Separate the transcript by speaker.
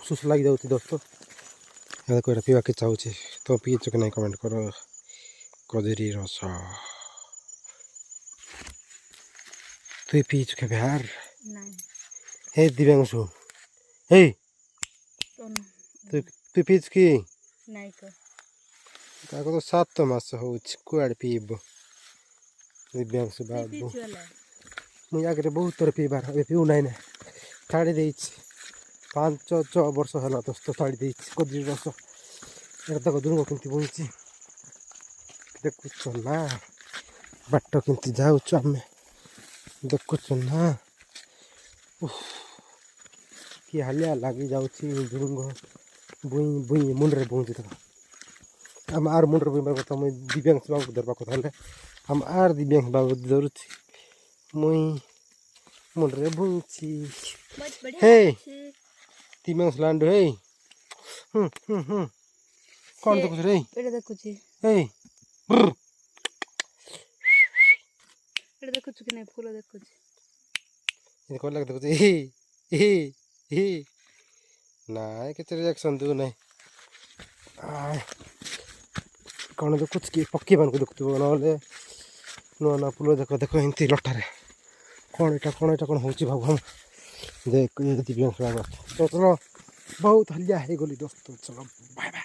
Speaker 1: सुस लग जाऊँ दोस्तों देखो ये पीवा के चाहूँ तो पीछ कि नहीं कमेंट करो कदरी रस तु पीछ के यार हे दिव्यांशु हे तु पीछ की तो 7 मास हो कुआड़ पीब दिव्यांशु बाबू मुझे आगे बहुत थर पीबार पीऊ ना छाड़ी दे 5-6 वर्ष है दोस्त छाड़ी दे कदरी रस तक दुर्ग केमती बोची देखुच ना बाट केमती जाऊँ आम देखुच ना कि हालिया लगी जाऊँग बुई बुई मुंडे बुझी तक आम आर मुंडे बुईबार कथा मुझे दिव्यांश बाबू धरवा कथा आम आर दिव्यांश बाबू धरुची मुई मुंडे बुझी हे दिव्यांश लांडू हे कौन देखुछ रे एटा देखुची हे एटा देखुछ कि नहीं फूल देखुछ ये कोन लग देखुछ हे ना केते रिएक्शन दू नहीं कौन देखुछ कि पक्की बन को देखुथबो नले नो ना फूल देखो देखो एंती लटारे कौन एटा होची भाव हम देख ये दिव्यांश बाबू तो चलो बहुत हल्ला है गोली दोस्तों चलो बाय बाय।